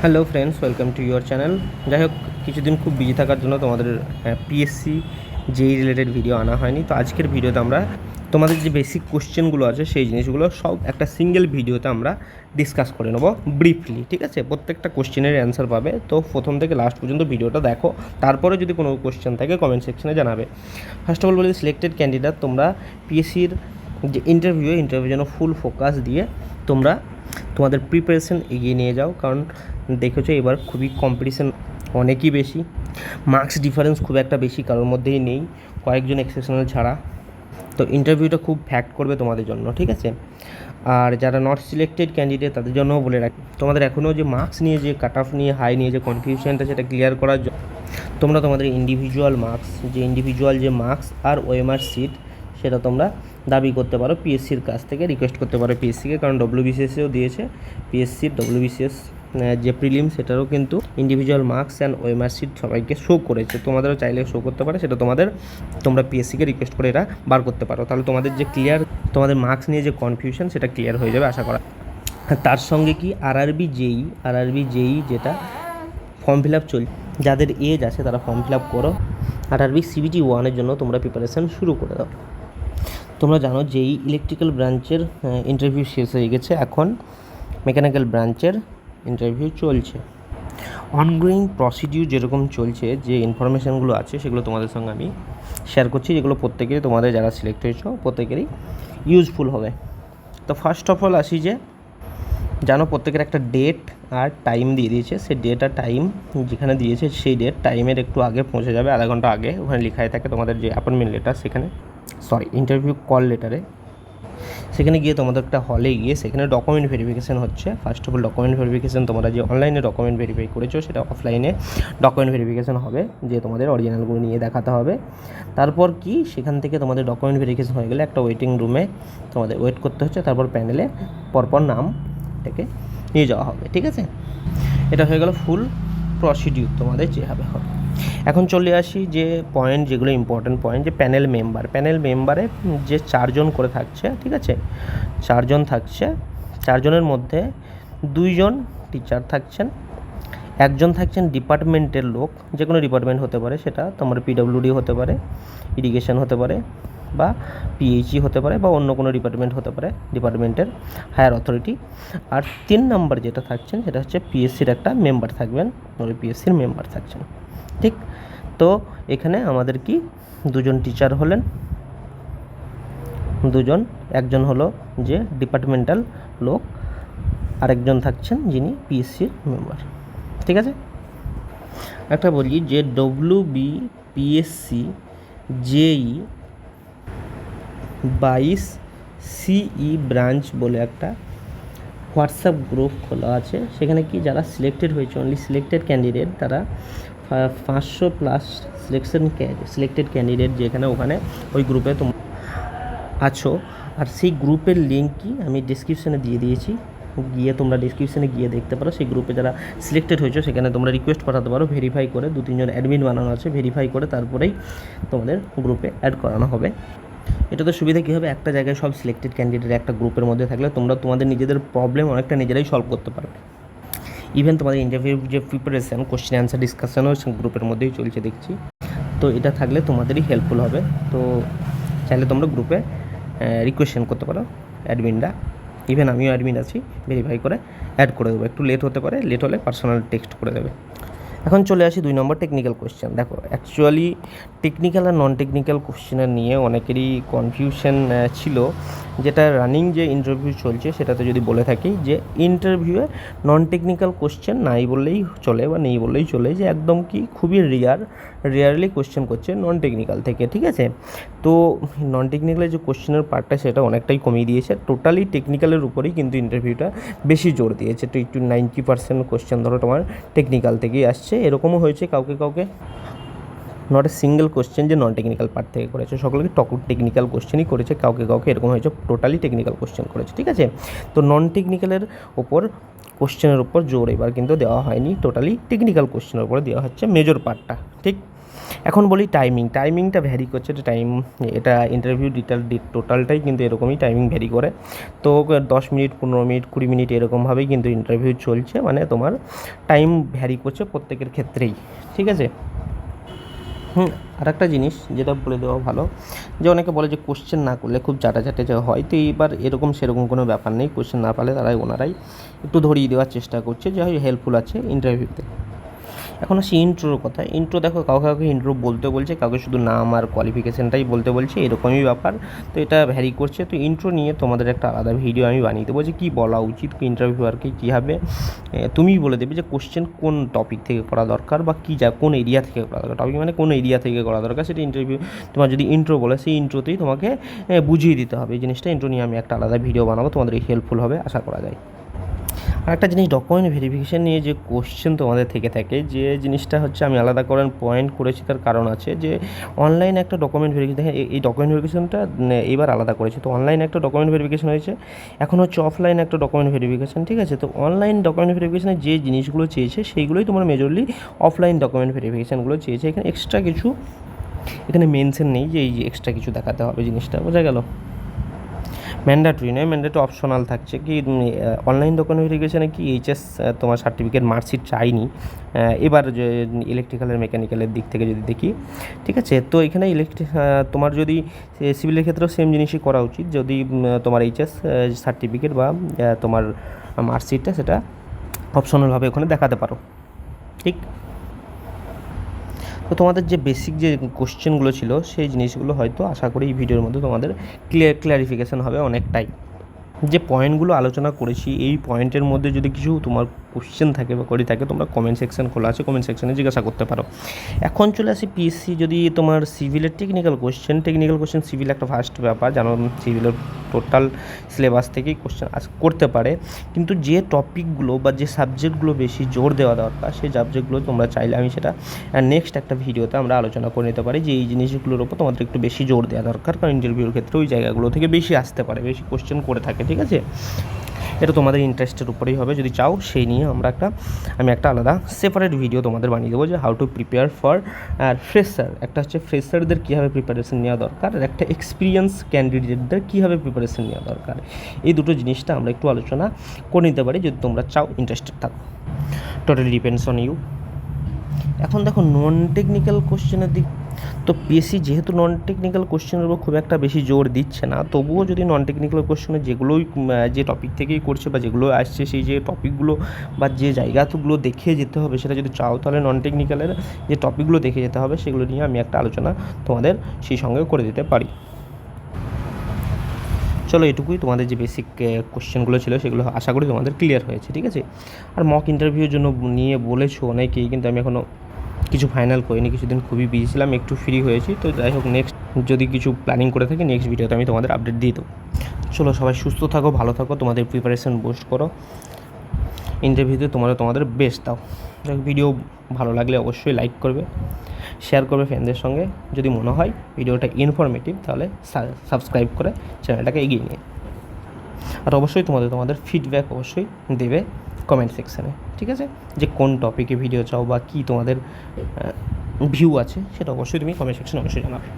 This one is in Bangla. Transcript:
Hello friends, welcome to your channel. যাই হোক, কিছুদিন খুব বিজি থাকার জন্য তোমাদের পিএসসি যেই রিলেটেড ভিডিও আনা হয়নি। তো আজকের ভিডিওতে আমরা তোমাদের যে বেসিক কোশ্চেনগুলো আছে সেই জিনিসগুলো সব একটা সিঙ্গেল ভিডিওতে আমরা ডিসকাস করে নেবো ব্রিফলি। ঠিক আছে, প্রত্যেকটা কোশ্চেনের অ্যান্সার পাবে। তো প্রথম থেকে লাস্ট পর্যন্ত ভিডিওটা দেখো, তারপরে যদি কোনো কোশ্চেন থাকে কমেন্ট সেকশনে জানাবে। ফার্স্ট অফ অল বলি, সিলেক্টেড ক্যান্ডিডেট তোমরা পিএসসির যে ইন্টারভিউ যেন ফুল ফোকাস দিয়ে তোমরা তোমাদের প্রিপারেশন এগিয়ে নিয়ে যাও। কারণ দেখেছো এবার খুবই কম্পিটিশান অনেকই বেশি, মার্কস ডিফারেন্স খুব একটা বেশি কারোর মধ্যেই নেই, কয়েকজন এক্সেপশনাল ছাড়া। তো ইন্টারভিউটা খুব ফ্যাক্ট করবে তোমাদের জন্য, ঠিক আছে। আর যারা নট সিলেক্টেড ক্যান্ডিডেট তাদের জন্যও বলে রাখি, তোমাদের এখনও যে মার্কস নিয়ে যে কাট অফ নিয়ে হাই নিয়ে যে কনফিউশনটা, সেটা ক্লিয়ার করার জন্য তোমরা তোমাদের ইন্ডিভিজুয়াল মার্কস আর ওএমআর সিট সেটা তোমরা দাবি করতে পারো পিএসসির কাছ থেকে, রিকোয়েস্ট করতে পারো পিএসসিকে। কারণ ডব্লিউবিসিএসও দিয়েছে, পিএসসির ডব্লিউবিসিএস যে প্রিলিম সেটারও কিন্তু individual marks and OMR sheet সবাইকে শো করেছে। তোমাদেরও চাইলে শো করতে পারে, সেটা তোমরা পিএসসিকে রিকোয়েস্ট করে এটা বার করতে পারো। তাহলে তোমাদের যে তোমাদের মার্কস নিয়ে যে কনফিউশন সেটা ক্লিয়ার হয়ে যাবে আশা করা। তার সঙ্গে কি আরআরবি জেই যেটা ফর্ম ফিল আপ চলছে, যাদের এজ আছে তারা ফর্ম ফিল আপ করো। আরআরবি সিবিটি 1-এর জন্য তোমরা প্রিপারেশান শুরু করে দাও। তোমরা জানো যেই ইলেকট্রিক্যাল ব্রাঞ্চের ইন্টারভিউ শেষ হয়ে গেছে, এখন মেকানিক্যাল ব্রাঞ্চের ইন্টারভিউ চলছে। অনগোয়িং প্রসিডিউর যেরকম চলছে, যে ইনফরমেশানগুলো আছে সেগুলো তোমাদের সঙ্গে আমি শেয়ার করছি, যেগুলো প্রত্যেকেরই তোমাদের যারা সিলেক্ট হয়েছো প্রত্যেকেরই ইউজফুল হবে। তো ফার্স্ট অফ অল আসি, যে জানো প্রত্যেকের একটা ডেট আর টাইম দিয়ে দিয়েছে। সেই ডেট আর টাইম যেখানে দিয়েছে, সেই ডেট টাইমের একটু আগে পৌঁছে যাবে, আধা ঘন্টা আগে। ওখানে লেখাই থাকে তোমাদের যে অ্যাপয়েন্টমেন্ট লেটার, ইন্টারভিউ কল লেটারে, সেখানে গিয়ে তোমাদের একটা হলে গিয়ে সেখানে ডকুমেন্ট ভেরিফিকেশান হচ্ছে। First of all document verification, তোমরা যে অনলাইনে ডকুমেন্ট ভেরিফাই করেছো সেটা অফলাইনে ডকুমেন্ট ভেরিফিকেশান হবে, যে তোমাদের অরিজিনালগুলো নিয়ে দেখাতে হবে। তারপর কি সেখান থেকে তোমাদের ডকুমেন্ট ভেরিফিকেশান হয়ে গেলে একটা ওয়েটিং রুমে তোমাদের ওয়েট করতে হচ্ছে। তারপর প্যানেলে পরপর নামটাকে নিয়ে যাওয়া হবে, ঠিক আছে। এটা হয়ে গেল ফুল প্রসিডিউর তোমাদের যেভাবে হবে। এখন চলে আসি যে পয়েন্ট, যেগুলো ইম্পর্ট্যান্ট পয়েন্ট, যে প্যানেল মেম্বারে যে 4 জন করে থাকছে, ঠিক আছে। 4 জন থাকছে, 4 জনের মধ্যে 2 জন টিচার থাকছেন, 1 জন থাকছেন ডিপার্টমেন্টের লোক, যে কোনো ডিপার্টমেন্ট হতে পারে, সেটা তোমার পিডব্লিউডি হতে পারে, ইরিগেশন হতে পারে, বা পিএইচই হতে পারে, বা অন্য কোনো ডিপার্টমেন্ট হতে পারে, ডিপার্টমেন্টের হায়ার অথরিটি। আর 3 নম্বর যেটা থাকছেন সেটা হচ্ছে পিএসসির একটা মেম্বার থাকবেন, পিএসসির মেম্বার থাকছেন, ঠিক। তো এখানে আমাদের কি 2 জন টিচার হলেন, 2 জন, একজন হলো যে ডিপার্টমেন্টাল লোক, আরেকজন থাকছেন যিনি পিএসসির মেম্বার, ঠিক আছে। একটা বলি যে WBPSC জেই 22 CE ব্রাঞ্চ বলে একটা হোয়াটসঅ্যাপ গ্রুপ খোলা আছে। সেখানে কি যারা সিলেক্টেড হয়েছে, অনলি সিলেক্টেড ক্যান্ডিডেট, তারা 500+ সিলেক্টেড ক্যান্ডিডেট যেখানে, ওখানে ওই গ্রুপে তোমরা আছো। আর সেই গ্রুপের লিঙ্ক কি আমি ডিসক্রিপশানে দিয়ে দিয়েছি, গিয়ে তোমরা ডিসক্রিপশানে গিয়ে দেখতে পারো। সেই গ্রুপে যারা সিলেক্টেড হয়েছে সেখানে তোমরা রিকোয়েস্ট পাঠাতে পারো, ভেরিফাই করে 2-3 জন অ্যাডমিন বানানো আছে, ভেরিফাই করে তারপরেই তোমাদের গ্রুপে অ্যাড করানো হবে। এটাতে সুবিধা কী হবে, একটা জায়গায় সব সিলেক্টেড ক্যান্ডিডেট একটা গ্রুপের মধ্যে থাকলে তোমরা তোমাদের নিজেদের প্রবলেম অনেকটা নিজেরাই সলভ করতে পারবে। ইভেন তোমাদের ইন্টারভিউ যে প্রিপারেশান, কোশ্চেন অ্যান্সার ডিসকাশনও গ্রুপের মধ্যেই চলছে দেখছি। তো এটা থাকলে তোমাদেরই হেল্পফুল হবে। তো চাইলে তোমরা গ্রুপে রিকোয়েশন করতে পারো অ্যাডমিনরা, ইভেন আমিও অ্যাডমিন আছি, ভেরিফাই করে অ্যাড করে দেবো। একটু লেট হতে পারে, লেট হলে পার্সোনাল টেক্সট করে দেবে। এখন চলে আসি 2 নম্বর টেকনিক্যাল কোশ্চেন। দেখো, অ্যাকচুয়ালি টেকনিক্যাল আর নন টেকনিক্যাল কোশ্চেনের নিয়ে অনেকেরই কনফিউশন ছিল। যেটা রানিং যে ইন্টারভিউ চলছে সেটাতে যদি বলে থাকি যে ইন্টারভিউয়ে নন টেকনিক্যাল কোশ্চেন নাই বললেই চলে, বা নেই বললেই চলে, যে একদম কি খুবই রেয়ারলি কোশ্চেন করছে নন টেকনিক্যাল থেকে, ঠিক আছে। তো নন টেকনিক্যালের যে কোশ্চেনের পার্টটা সেটা অনেকটাই কমিয়ে দিয়েছে, টোটালি টেকনিক্যালের উপরেই কিন্তু ইন্টারভিউটা বেশি জোর দিয়েছে। তো একটু 90% কোশ্চেন ধরো তোমার টেকনিক্যাল থেকেই আসছে। এরকমও হয়েছে কাউকে নট এ সিঙ্গেল কোশ্চেন যে নন টেকনিক্যাল পার্ট থেকে করেছে, সকলকে টেকনিক্যাল কোশ্চেনই করেছে, কাউকে এরকম হয়েছে টোটালি টেকনিক্যাল কোশ্চেন করেছে, ঠিক আছে। তো নন টেকনিক্যালের ওপর কোশ্চেনের উপর জোর এবার কিন্তু দেওয়া হয়নি, টোটালি টেকনিক্যাল কোশ্চেনের উপরে দেওয়া হচ্ছে মেজর পার্টটা, ঠিক। এখন বলি টাইমিংটা ভ্যারি করছে, এটা ইন্টারভিউ টোটালটাই কিন্তু এরকমই টাইমিং ভ্যারি করে। তো 10 মিনিট, 15 মিনিট, 20 মিনিট এরকমভাবেই কিন্তু ইন্টারভিউ চলছে, মানে তোমার টাইম ভ্যারি করছে প্রত্যেকের ক্ষেত্রেই, ঠিক আছে। আর একটা জিনিস যেটা বলে দেওয়া ভালো, যে অনেকে বলে যে কোশ্চেন না করলে খুব চাটাচাটে যে হয়, তো এইবার এরকম সেরকম কোনো ব্যাপার নেই। কোশ্চেন না পারলে ওনারাই একটু ধরিয়ে দেওয়ার চেষ্টা করছে, যে হেল্পফুল আছে ইন্টারভিউতে। এখন আসি ইন্ট্রোর কথা। ইন্ট্রো দেখো, কাউকে ইন্ট্রো বলতে বলছে, কাউকে শুধু নাম আর কোয়ালিফিকেশানটাই বলতে বলছে, এরকমই ব্যাপার। তো এটা ভ্যারি করছে। তো ইন্ট্রো নিয়ে তোমাদের একটা আলাদা ভিডিও আমি বানিয়ে দেবো, যে কী বলা উচিত ইন্টারভিউয়ারকে, কীভাবে তুমিই বলে দেবে যে কোশ্চেন কোন টপিক থেকে করা দরকার, বা কোন এরিয়া থেকে করা দরকার। টপিক মানে কোন এরিয়া থেকে করা দরকার, সেটা ইন্টারভিউ তোমার যদি ইন্ট্রো বলে, সেই ইন্ট্রোতেই তোমাকে বুঝিয়ে দিতে হবে এই জিনিসটা। ইন্ট্রো নিয়ে আমি একটা আলাদা ভিডিও বানাবো, তোমাদের হেল্পফুল হবে আশা করা যায়। আর একটা জিনিস, ডকুমেন্ট ভেরিফিকেশান নিয়ে যে কোশ্চেন তোমাদের থেকে থাকে, যে জিনিসটা হচ্ছে আমি আলাদা করে পয়েন্ট করেছি, তার কারণ আছে যে অনলাইনে একটা ডকুমেন্ট ভেরিফিকেশন, দেখেন এই ডকুমেন্ট ভেরিফিকেশানটা এবার আলাদা করেছে। তো অনলাইনে একটা ডকুমেন্ট ভেরিফিকেশান হয়েছে, এখন হচ্ছে অফলাইনে একটা ডকুমেন্ট ভেরিফিকেশান, ঠিক আছে। তো অনলাইন ডকুমেন্ট ভেরিফিকেশানে যে জিনিসগুলো চেয়েছে সেইগুলোই তোমার মেজরলি অফলাইন ডকুমেন্ট ভেরিফিকেশানগুলো চেয়েছে। এখানে এক্সট্রা কিছু মেনশন নেই যে এই যে এক্সট্রা কিছু দেখাতে হবে, জিনিসটা বোঝা গেল। ম্যান্ডেটরি নয়, ম্যান্ডেটরি অপশনাল থাকছে। কি অনলাইন ডকুমেন্ট ভেরিফিকেশানে কি এইচএস তোমার সার্টিফিকেট, মার্কশিট চাইনি এবার, যে ইলেকট্রিক্যালের মেকানিক্যালের দিক থেকে যদি দেখি, ঠিক আছে। তো এখানে তোমার যদি সিভিলের ক্ষেত্রেও সেম জিনিসই করা উচিত, যদি তোমার এইচএস সার্টিফিকেট বা তোমার মার্কশিটটা সেটা অপশনালভাবে ওখানে দেখাতে পারো, ঠিক। তো তোমাদের যে বেসিক যে কোশ্চেনগুলো ছিল, সেই জিনিসগুলো হয়তো আশা করি এই ভিডিওর মধ্যে তোমাদের ক্লারিফিকেশান হবে অনেকটাই। যে পয়েন্টগুলো আলোচনা করেছি, এই পয়েন্টের মধ্যে যদি কিছু তোমার কোশ্চেন থাকে বা করি থাকে, তোমরা কমেন্ট সেকশন খোলা আছে, কমেন্ট সেকশনে জিজ্ঞাসা করতে পারো। এখন চলে আসি পিএসসি, যদি তোমার সিভিলের টেকনিক্যাল কোশ্চেন, সিভিল একটা ফার্স্ট ব্যাপার, জানো সিভিলের টোটাল সিলেবাস থেকেই কোশ্চেন করতে পারে, কিন্তু যে টপিকগুলো বা যে সাবজেক্টগুলো বেশি জোর দেওয়া দরকার, সেই সাবজেক্টগুলো তোমরা চাইলে আমি সেটা নেক্সট একটা ভিডিওতে আমরা আলোচনা করে নিতে পারি, যে এই জিনিসগুলোর ওপর তোমাদের একটু বেশি জোর দেওয়া দরকার, কারণ ইন্টারভিউর ক্ষেত্রে ওই জায়গাগুলো থেকে বেশি আসতে পারে, বেশি কোশ্চেন করে থাকে, ঠিক আছে। এটা তোমাদের ইন্টারেস্টের উপরেই হবে, যদি চাও সেই নিয়ে আমি একটা আলাদা সেপারেট ভিডিও তোমাদের বানিয়ে দেবো, যে how to prepare for fresher. একটা হচ্ছে ফ্রেশারদের কীভাবে প্রিপারেশন নেওয়া দরকার, আর একটা এক্সপিরিয়েন্স ক্যান্ডিডেটদের কীভাবে প্রিপারেশন নেওয়া দরকার। এই দুটো জিনিসটা আমরা একটু আলোচনা করে নিতে পারি, যদি তোমরা চাও, ইন্টারেস্টেড থাকো। Totally depends on you. এখন দেখো নন টেকনিক্যাল কোশ্চেনের দিক, তো পিএসসি যেহেতু নন টেকনিক্যাল কোশ্চেনের উপর খুব একটা বেশি জোর দিচ্ছে না, তবুও যদি নন টেকনিক্যাল কোশ্চেনে যেগুলোই যে টপিক থেকেই করছে বা যেগুলো আসছে, সেই যে টপিকগুলো বা যে জায়গাগুলো দেখে যেতে হবে, সেটা যদি চাও, তাহলে নন টেকনিক্যালের যে টপিকগুলো দেখে যেতে হবে, সেগুলো নিয়ে আমি একটা আলোচনা তোমাদের সেই সঙ্গে করে দিতে পারি। চলো, এটুকুই। তোমাদের যে বেসিক কোশ্চেনগুলো ছিল সেগুলো আশা করি তোমাদের ক্লিয়ার হয়েছে, ঠিক আছে। আর মক ইন্টারভিউর জন্য নিয়ে বলেছো অনেকেই, কিন্তু আমি এখনও কিছু ফাইনাল করিনি, কিছুদিন খুবই বিজি ছিলাম, একটু ফ্রি হয়েছি। তো যাই হোক, নেক্সট যদি কিছু প্ল্যানিং করে থাকি, নেক্সট ভিডিওতে আমি তোমাদের আপডেট দিয়ে দেবো। চলো, সবাই সুস্থ থাকো, ভালো থাকো, তোমাদের প্রিপারেশন বুস্ট করো, ইন্টারভিউতে তোমাদের বেস্ট দাও। ভিডিও ভালো লাগলে অবশ্যই লাইক করবে, শেয়ার করবে ফ্রেন্ডদের সঙ্গে। যদি মনে হয় ভিডিওটা ইনফরমেটিভ, তাহলে সাবস্ক্রাইব করে চ্যানেলটাকে এগিয়ে নিয়ে, আর অবশ্যই তোমাদের ফিডব্যাক অবশ্যই দেবে কমেন্ট সেকশানে, ঠিক আছে। যে কোন টপিকে ভিডিও চাও বা কী তোমাদের ভিউ আছে, সেটা অবশ্যই তুমি কমেন্ট সেকশানে অবশ্যই জানাবে।